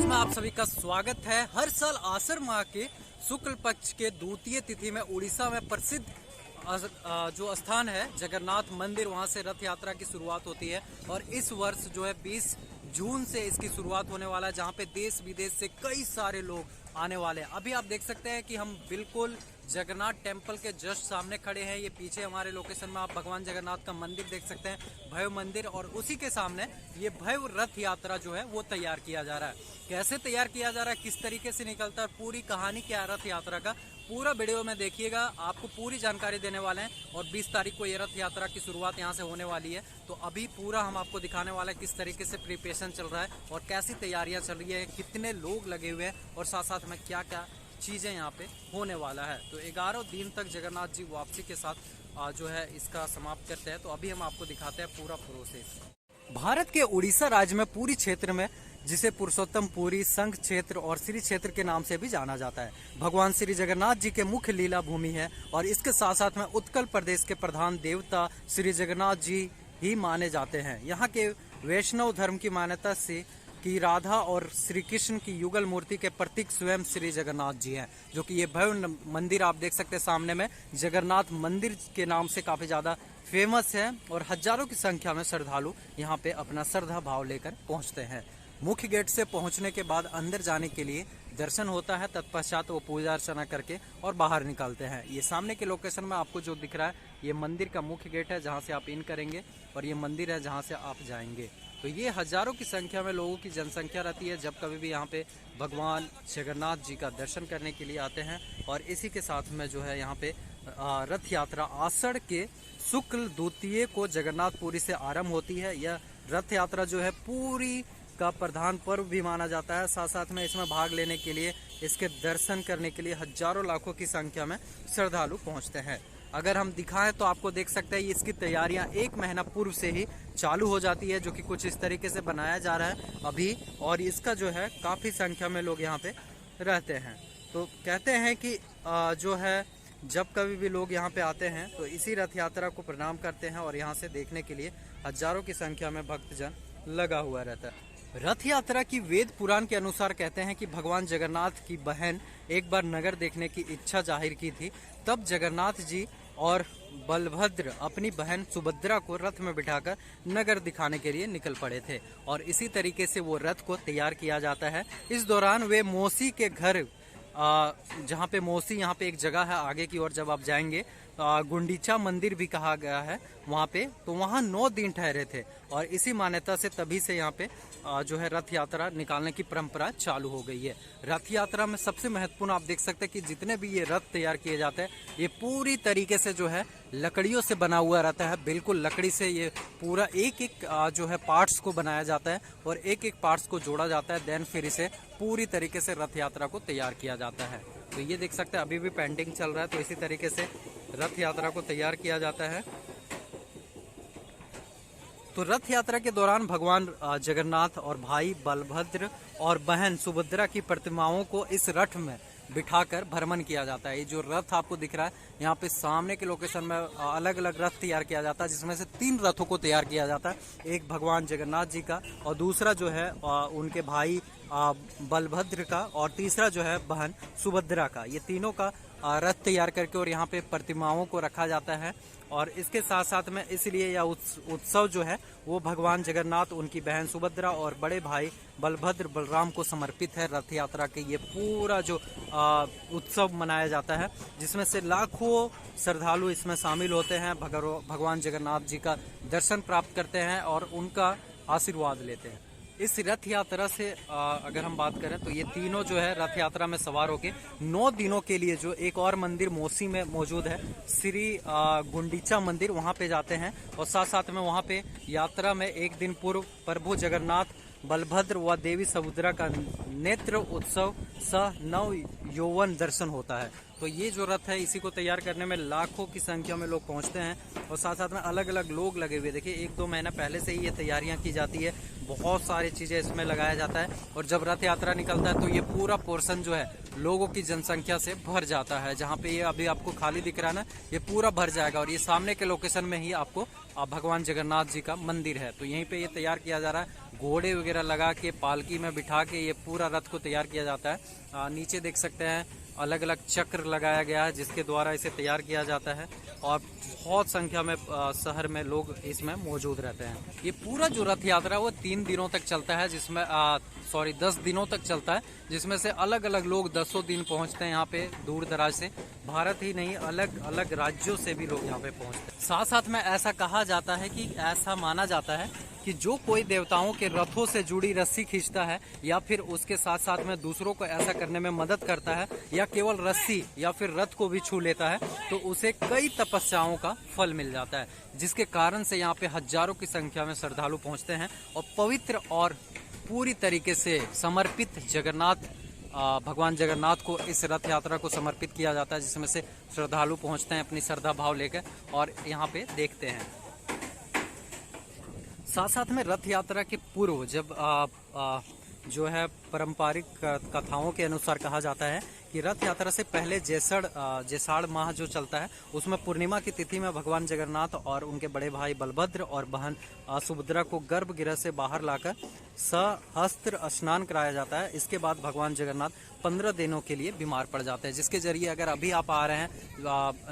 में आप सभी का स्वागत है। हर साल आषाढ़ माह के शुक्ल पक्ष के द्वितीय तिथि में उड़ीसा में प्रसिद्ध जो स्थान है जगन्नाथ मंदिर, वहां से रथ यात्रा की शुरुआत होती है। और इस वर्ष जो है 20 जून से इसकी शुरुआत होने वाला है, जहां पे देश विदेश से कई सारे लोग आने वाले हैं। अभी आप देख सकते हैं कि हम बिल्कुल जगन्नाथ टेम्पल के जस्ट सामने खड़े हैं। ये पीछे हमारे लोकेशन में आप भगवान जगन्नाथ का मंदिर देख सकते हैं, भव्य मंदिर, और उसी के सामने ये भव्य रथ यात्रा जो है वो तैयार किया जा रहा है। कैसे तैयार किया जा रहा है, किस तरीके से निकलता है, पूरी कहानी क्या है रथ यात्रा का, पूरा वीडियो में देखिएगा। आपको पूरी जानकारी देने वाले हैं। और 20 तारीख को ये रथ यात्रा की शुरुआत यहाँ से होने वाली है। तो अभी पूरा हम आपको दिखाने वाले हैं किस तरीके से प्रिपरेशन चल रहा है और कैसी तैयारियां चल रही है, कितने लोग लगे हुए हैं और साथ साथ में क्या क्या चीज़ें यहाँ पे होने वाला है। तो 11 दिन तक जगन्नाथ जी वापसी के साथ जो है इसका समाप्त करते हैं। तो अभी हम आपको दिखाते हैं पूरा प्रोसेस। भारत के उड़ीसा राज्य में पूरी क्षेत्र में, जिसे पुरुषोत्तम पुरी, संघ क्षेत्र और श्री क्षेत्र के नाम से भी जाना जाता है, भगवान श्री जगन्नाथ जी के मुख्य लीला भूमि है। और इसके साथ साथ में उत्कल प्रदेश के प्रधान देवता श्री जगन्नाथ जी ही माने जाते हैं। यहाँ के वैष्णव धर्म की मान्यता से कि राधा और श्री कृष्ण की युगल मूर्ति के प्रतीक स्वयं श्री जगन्नाथ जी हैं, जो कि ये भव्य मंदिर आप देख सकते हैं सामने में, जगन्नाथ मंदिर के नाम से काफी ज्यादा फेमस है। और हजारों की संख्या में श्रद्धालु यहाँ पे अपना श्रद्धा भाव लेकर पहुँचते हैं। मुख्य गेट से पहुंचने के बाद अंदर जाने के लिए दर्शन होता है, तत्पश्चात वो पूजा अर्चना करके और बाहर निकलते हैं। ये सामने के लोकेशन में आपको जो दिख रहा है, ये मंदिर का मुख्य गेट है जहां से आप इन करेंगे, और ये मंदिर है जहां से आप जाएंगे। तो ये हजारों की संख्या में लोगों की जनसंख्या रहती है जब कभी भी यहाँ पे भगवान जगन्नाथ जी का दर्शन करने के लिए आते हैं। और इसी के साथ में जो है यहाँ पे रथ यात्रा आषाढ़ के शुक्ल द्वितीय को जगन्नाथपुरी से आरंभ होती है। यह रथ यात्रा जो है पूरी का प्रधान पर्व भी माना जाता है। साथ साथ में इसमें भाग लेने के लिए, इसके दर्शन करने के लिए हजारों लाखों की संख्या में श्रद्धालु पहुंचते हैं। अगर हम दिखाएं तो आपको देख सकते हैं इसकी तैयारियां 1 महीना पूर्व से ही चालू हो जाती है, जो कि कुछ इस तरीके से बनाया जा रहा है अभी। और इसका जो है काफी संख्या में लोग यहाँ पे रहते हैं। तो कहते हैं कि जो है जब कभी भी लोग यहाँ पे आते हैं तो इसी रथ यात्रा को प्रणाम करते हैं, और यहाँ से देखने के लिए हजारों की संख्या में भक्तजन लगा हुआ रहता है। रथ यात्रा की वेद पुराण के अनुसार कहते हैं कि भगवान जगन्नाथ की बहन एक बार नगर देखने की इच्छा जाहिर की थी। तब जगन्नाथ जी और बलभद्र अपनी बहन सुभद्रा को रथ में बिठाकर नगर दिखाने के लिए निकल पड़े थे, और इसी तरीके से वो रथ को तैयार किया जाता है। इस दौरान वे मौसी के घर, जहाँ पे मौसी, यहाँ पे एक जगह है आगे की ओर जब आप जाएंगे, गुंडीचा मंदिर भी कहा गया है वहाँ पे, तो वहाँ 9 दिन ठहरे थे। और इसी मान्यता से तभी से यहाँ पे जो है रथ यात्रा निकालने की परंपरा चालू हो गई है। रथ यात्रा में सबसे महत्वपूर्ण आप देख सकते हैं कि जितने भी ये रथ तैयार किए जाते हैं, ये पूरी तरीके से जो है लकड़ियों से बना हुआ रहता है। बिल्कुल लकड़ी से ये पूरा एक एक जो है पार्ट्स को बनाया जाता है और एक एक पार्ट्स को जोड़ा जाता है, देन फिर इसे पूरी तरीके से रथ यात्रा को तैयार किया जाता है। तो ये देख सकते हैं अभी भी पेंटिंग चल रहा है। तो इसी तरीके से रथ यात्रा को तैयार किया जाता है। तो रथ यात्रा के दौरान भगवान जगन्नाथ और भाई बलभद्र और बहन सुभद्रा की प्रतिमाओं को इस रथ में बिठाकर भ्रमण किया जाता है। ये जो रथ आपको दिख रहा है, यहाँ पे सामने के लोकेशन में अलग अलग रथ तैयार किया जाता है, जिसमें से 3 रथों को तैयार किया जाता है। एक भगवान जगन्नाथ जी का, और दूसरा जो है उनके भाई बलभद्र का, और तीसरा जो है बहन सुभद्रा का। ये तीनों का रथ तैयार करके और यहाँ पे प्रतिमाओं को रखा जाता है। और इसके साथ साथ में इसलिए यह उत्सव जो है वो भगवान जगन्नाथ, उनकी बहन सुभद्रा और बड़े भाई बलभद्र बलराम को समर्पित है। रथ यात्रा के ये पूरा जो उत्सव मनाया जाता है, जिसमें से लाखों श्रद्धालु इसमें शामिल होते हैं, भगवान जगन्नाथ जी का दर्शन प्राप्त करते हैं और उनका आशीर्वाद लेते हैं। इस रथ यात्रा से अगर हम बात करें तो ये तीनों जो है रथ यात्रा में सवार होके 9 दिनों के लिए जो एक और मंदिर मौसी में मौजूद है, श्री गुंडीचा मंदिर, वहाँ पे जाते हैं। और साथ साथ में वहाँ पे यात्रा में एक दिन पूर्व प्रभु जगन्नाथ, बलभद्र व देवी सुभद्रा का नेत्र उत्सव सह नव यौवन दर्शन होता है। तो ये जो रथ है इसी को तैयार करने में लाखों की संख्या में लोग पहुंचते हैं, और साथ साथ में अलग अलग लोग लगे हुए। देखिए 1-2 महीना पहले से ही ये तैयारियां की जाती है, बहुत सारी चीजें इसमें लगाया जाता है। और जब रथ यात्रा निकलता है तो ये पूरा पोर्शन जो है लोगों की जनसंख्या से भर जाता है। जहाँ पे ये अभी आपको खाली दिख रहा है ना, ये पूरा भर जाएगा। और ये सामने के लोकेशन में ही आपको भगवान जगन्नाथ जी का मंदिर है, तो यहीं पे ये तैयार किया जा रहा है। घोड़े वगैरह लगा के पालकी में बिठा के ये पूरा रथ को तैयार किया जाता है। नीचे देख सकते हैं अलग अलग चक्र लगाया गया है जिसके द्वारा इसे तैयार किया जाता है और बहुत संख्या में शहर में लोग इसमें मौजूद रहते हैं। ये पूरा जो रथ यात्रा है वो 3 दिनों तक चलता है, जिसमें 10 दिनों तक चलता है, जिसमें से अलग अलग लोग 10 दिन पहुंचते हैं यहाँ पे दूर दराज से। भारत ही नहीं अलग अलग राज्यों से भी लोग यहाँ पे पहुंचते हैं। साथ साथ में ऐसा कहा जाता है कि ऐसा माना जाता है कि जो कोई देवताओं के रथों से जुड़ी रस्सी खींचता है या फिर उसके साथ साथ में दूसरों को ऐसा करने में मदद करता है या केवल रस्सी या फिर रथ को भी छू लेता है तो उसे कई तपस्याओं का फल मिल जाता है, जिसके कारण से यहाँ पे हजारों की संख्या में श्रद्धालु पहुँचते हैं और पवित्र और पूरी तरीके से समर्पित भगवान जगन्नाथ को इस रथ यात्रा को समर्पित किया जाता है, जिसमें से श्रद्धालु पहुँचते हैं अपनी श्रद्धा भाव लेकर और यहाँ पे देखते हैं। साथ साथ में रथ यात्रा के पूर्व जब जो है पारंपरिक कथाओं के अनुसार कहा जाता है कि रथ यात्रा से पहले जैसाड़ माह जो चलता है उसमें पूर्णिमा की तिथि में भगवान जगन्नाथ और उनके बड़े भाई बलभद्र और बहन सुभद्रा को गर्भगृह से बाहर लाकर सहस्त्र स्नान कराया जाता है। इसके बाद भगवान जगन्नाथ 15 दिनों के लिए बीमार पड़ जाते हैं, जिसके जरिए अगर अभी आप आ रहे हैं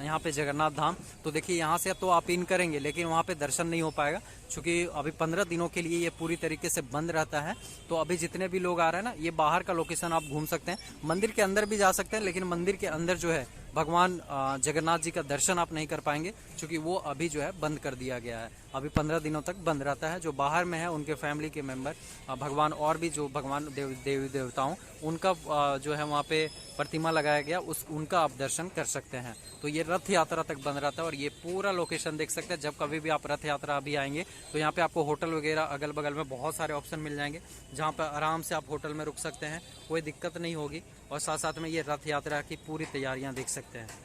यहाँ पे जगन्नाथ धाम तो देखिए यहाँ से तो आप इन करेंगे लेकिन वहाँ पे दर्शन नहीं हो पाएगा, क्योंकि अभी 15 दिनों के लिए ये पूरी तरीके से बंद रहता है। तो अभी जितने भी लोग आ रहे हैं ना, ये बाहर का लोकेशन आप घूम सकते हैं, मंदिर के अंदर भी जा सकते हैं, लेकिन मंदिर के अंदर जो है भगवान जगन्नाथ जी का दर्शन आप नहीं कर पाएंगे, क्योंकि वो अभी जो है बंद कर दिया गया है। अभी 15 दिनों तक बंद रहता है। जो बाहर में है उनके फैमिली के मेंबर भगवान और भी जो भगवान देवी देवताओं उनका जो है वहाँ पे प्रतिमा लगाया गया उनका आप दर्शन कर सकते हैं। तो ये रथ यात्रा तक बंद रहता है और ये पूरा लोकेशन देख सकते हैं। जब कभी भी आप रथ यात्रा अभी आएंगे तो यहाँ पे आपको होटल वगैरह अगल बगल में बहुत सारे ऑप्शन मिल जाएंगे, जहाँ पर आराम से आप होटल में रुक सकते हैं, कोई दिक्कत नहीं होगी। और साथ साथ में ये रथ यात्रा की पूरी तैयारियां देख सकते हैं।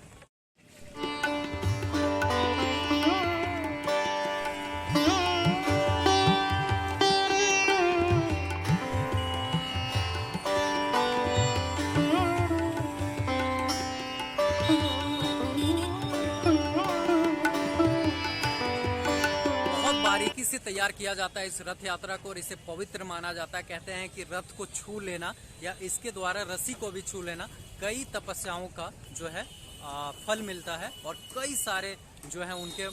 बारीकी से तैयार किया जाता है इस रथ यात्रा को और इसे पवित्र माना जाता है। कहते हैं कि रथ को छू लेना या इसके द्वारा रस्सी को भी छू लेना कई तपस्याओं का जो है फल मिलता है और कई सारे जो है उनके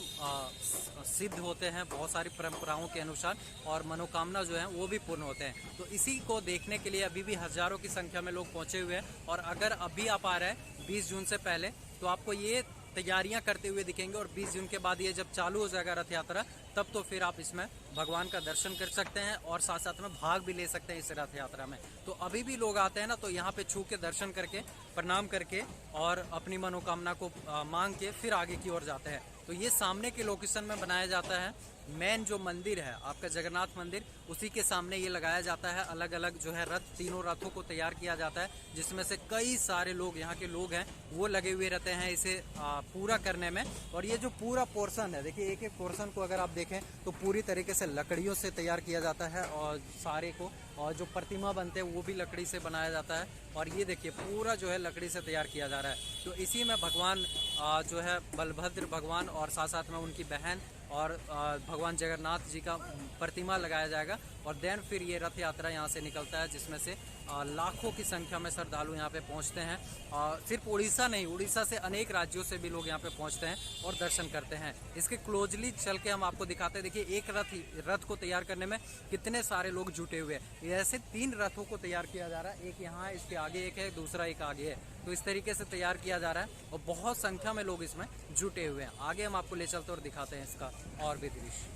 सिद्ध होते हैं, बहुत सारी परंपराओं के अनुसार, और मनोकामना जो है वो भी पूर्ण होते हैं। तो इसी को देखने के लिए अभी भी हजारों की संख्या में लोग पहुंचे हुए हैं। और अगर अभी आप आ रहे हैं 20 जून से पहले तो आपको ये तैयारियां करते हुए दिखेंगे और 20 जून के बाद ये जब चालू हो जाएगा रथ यात्रा तब तो फिर आप इसमें भगवान का दर्शन कर सकते हैं और साथ साथ में भाग भी ले सकते हैं इस रथ यात्रा में। तो अभी भी लोग आते हैं ना, तो यहाँ पे छू के दर्शन करके प्रणाम करके और अपनी मनोकामना को मांग के फिर आगे की ओर जाते हैं। तो ये सामने के लोकेशन में बनाया जाता है। मेन जो मंदिर है आपका जगन्नाथ मंदिर, उसी के सामने ये लगाया जाता है। अलग अलग जो है रथ, तीनों रथों को तैयार किया जाता है, जिसमें से कई सारे लोग यहाँ के लोग हैं वो लगे हुए रहते हैं इसे पूरा करने में। और ये जो पूरा पोर्शन है, देखिए एक एक पोर्शन को अगर आप देखें तो पूरी तरीके से लकड़ियों से तैयार किया जाता है और सारे को, और जो प्रतिमा बनते हैं वो भी लकड़ी से बनाया जाता है। और ये देखिए पूरा जो है लकड़ी से तैयार किया जा रहा है। तो इसी में भगवान जो है बलभद्र भगवान और साथ साथ में उनकी बहन और भगवान जगन्नाथ जी का प्रतिमा लगाया जाएगा और देन फिर ये रथ यात्रा यहाँ से निकलता है, जिसमें से लाखों की संख्या में श्रद्धालु यहाँ पे पहुँचते हैं। सिर्फ उड़ीसा नहीं, उड़ीसा से अनेक राज्यों से भी लोग यहाँ पे पहुँचते हैं और दर्शन करते हैं। इसके क्लोजली चल के हम आपको दिखाते हैं। देखिए एक रथ को तैयार करने में कितने सारे लोग जुटे हुए हैं। ऐसे 3 रथों को तैयार किया जा रहा है, एक यहाँ है, इसके आगे एक है, दूसरा एक आगे है। तो इस तरीके से तैयार किया जा रहा है और बहुत संख्या में लोग इसमें जुटे हुए हैं। आगे हम आपको ले चलते और दिखाते हैं इसका और भी दृश्य।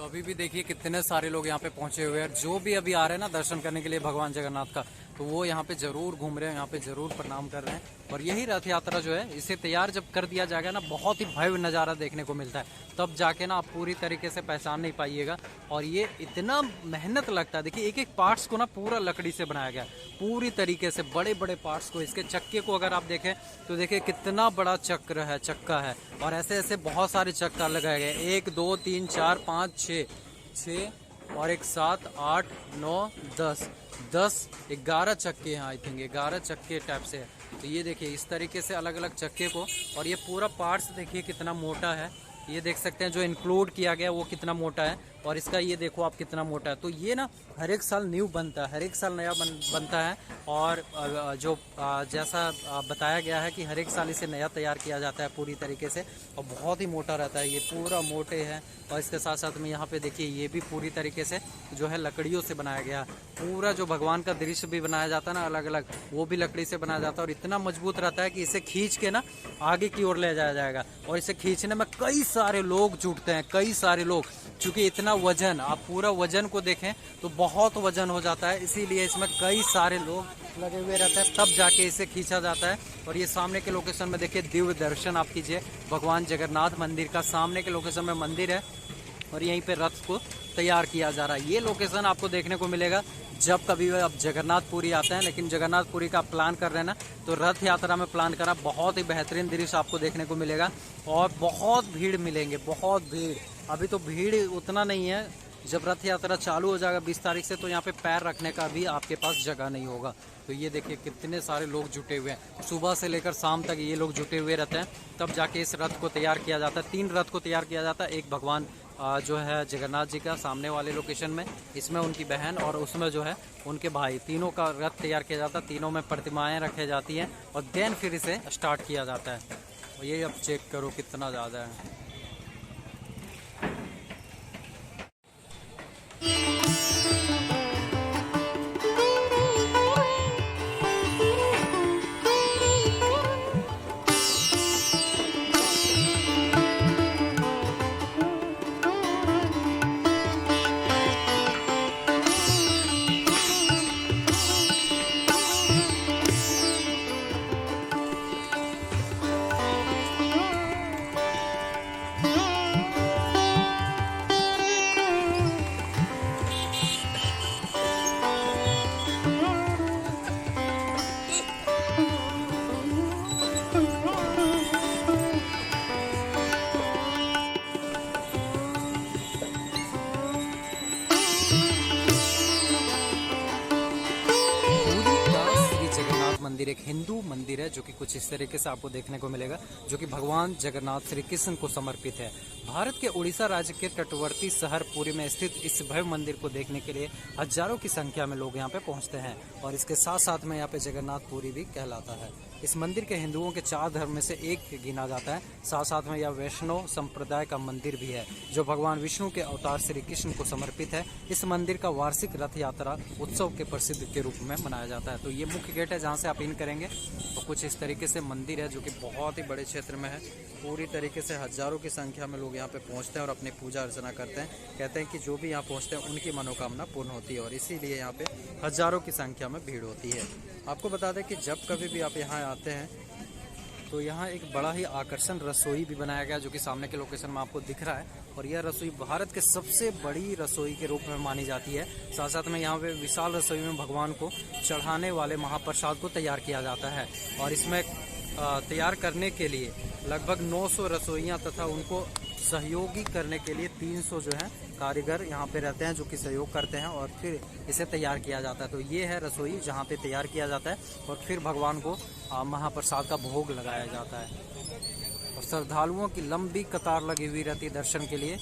तो अभी भी देखिए कितने सारे लोग यहाँ पे पहुंचे हुए हैं। जो भी अभी आ रहे हैं ना दर्शन करने के लिए भगवान जगन्नाथ का, तो वो यहाँ पे जरूर घूम रहे हैं, यहाँ पे जरूर प्रणाम कर रहे हैं। और यही रथ यात्रा जो है, इसे तैयार जब कर दिया जाएगा ना, बहुत ही भव्य नज़ारा देखने को मिलता है। तब जाके ना आप पूरी तरीके से पहचान नहीं पाइएगा। और ये इतना मेहनत लगता है, देखिए एक एक पार्ट्स को ना पूरा लकड़ी से बनाया गया है पूरी तरीके से, बड़े बड़े पार्ट्स को। इसके चक्के को अगर आप देखें तो देखिए कितना बड़ा चक्का है। और ऐसे ऐसे बहुत सारे चक्का लगाए गए, 1 2 3 4 5 6 और एक 7 8 9 10 11 चक्के हैं। आई थिंक 11 चक्के टाइप से है। तो ये देखिए इस तरीके से अलग अलग चक्के को, और ये पूरा पार्ट्स देखिए कितना मोटा है। ये देख सकते हैं जो इंक्लूड किया गया वो कितना मोटा है, और इसका ये देखो आप कितना मोटा है। तो ये ना हर एक साल न्यू बनता है, हर एक साल नया बनता है। और जो जैसा बताया गया है कि हर एक साल इसे नया तैयार किया जाता है पूरी तरीके से, और बहुत ही मोटा रहता है। ये पूरा मोटे है। और इसके साथ साथ में यहाँ पे देखिए ये भी पूरी तरीके से जो है लकड़ियों से बनाया गया है। पूरा जो भगवान का दृश्य भी बनाया जाता है ना अलग अलग, वो भी लकड़ी से बनाया जाता है। और इतना मजबूत रहता है कि इसे खींच के ना आगे की ओर ले जाया जाएगा। और इसे खींचने में कई सारे लोग जुटते हैं, कई सारे लोग, क्योंकि इतना वजन, आप पूरा वजन को देखें तो बहुत वजन हो जाता है, इसीलिए इसमें कई सारे लोग लगे हुए रहते हैं, तब जाके इसे खींचा जाता है। और ये सामने के लोकेशन में देखिए दिव्य दर्शन आप कीजिए भगवान जगन्नाथ मंदिर का। सामने के लोकेशन में मंदिर है और यहीं पे रथ को तैयार किया जा रहा है। ये लोकेशन आपको देखने को मिलेगा जब कभी आप जगन्नाथपुरी आते हैं। लेकिन जगन्नाथपुरी का प्लान कर रहे हैं ना, तो रथ यात्रा में प्लान करा, बहुत ही बेहतरीन दृश्य आपको देखने को मिलेगा। और बहुत भीड़ मिलेंगे, बहुत भीड़। अभी तो भीड़ उतना नहीं है, जब रथ यात्रा चालू हो जाएगा 20 तारीख से, तो यहाँ पे पैर रखने का भी आपके पास जगह नहीं होगा। तो ये देखिए कितने सारे लोग जुटे हुए हैं, सुबह से लेकर शाम तक ये लोग जुटे हुए रहते हैं। तब जाके इस रथ को तैयार किया जाता है। 3 रथ को तैयार किया जाता है, एक भगवान जो है जगन्नाथ जी का सामने वाले लोकेशन में, इसमें उनकी बहन, और उसमें जो है उनके भाई, तीनों का रथ तैयार किया जाता है। तीनों में प्रतिमाएं रखी जाती हैं और देन फिर इसे स्टार्ट किया जाता है। और ये अब चेक करो कितना ज़्यादा है। मंदिर एक हिंदू मंदिर है जो कि कुछ इस तरीके से आपको देखने को मिलेगा, जो कि भगवान जगन्नाथ श्री कृष्ण को समर्पित है। भारत के उड़ीसा राज्य के तटवर्ती शहर पुरी में स्थित इस भव्य मंदिर को देखने के लिए हजारों की संख्या में लोग यहाँ पे पहुँचते हैं। और इसके साथ साथ में यहाँ पे जगन्नाथपुरी भी कहलाता है। इस मंदिर के हिंदुओं के 4 धर्म में से एक गिना जाता है। साथ साथ में यह वैष्णव संप्रदाय का मंदिर भी है, जो भगवान विष्णु के अवतार श्री कृष्ण को समर्पित है। इस मंदिर का वार्षिक रथ यात्रा उत्सव के प्रसिद्ध के रूप में मनाया जाता है। तो ये मुख्य गेट है जहाँ से आप इन करेंगे। तो कुछ इस तरीके से मंदिर है जो कि बहुत ही बड़े क्षेत्र में है। पूरी तरीके से हजारों की संख्या में लोग यहाँ पे पहुँचते हैं और अपनी पूजा अर्चना करते हैं। कहते हैं कि जो भी यहाँ पहुँचते हैं उनकी मनोकामना पूर्ण होती है, और इसीलिए यहाँ पे हजारों की संख्या में भीड़ होती है। आपको बता दें कि जब कभी भी आप यहाँ आते हैं तो यहाँ एक बड़ा ही आकर्षण रसोई भी बनाया गया, जो कि सामने के लोकेशन में आपको दिख रहा है। और यह रसोई भारत के सबसे बड़ी रसोई के रूप में मानी जाती है। साथ साथ में यहाँ पे विशाल रसोई में भगवान को चढ़ाने वाले महाप्रसाद को तैयार किया जाता है। और इसमें तैयार करने के लिए लगभग 900 रसोइयाँ तथा उनको सहयोगी करने के लिए 300 जो है कारीगर यहाँ पे रहते हैं, जो कि सहयोग करते हैं, और फिर इसे तैयार किया जाता है। तो ये है रसोई जहाँ पे तैयार किया जाता है और फिर भगवान को महाप्रसाद का भोग लगाया जाता है। और श्रद्धालुओं की लंबी कतार लगी हुई रहती है दर्शन के लिए।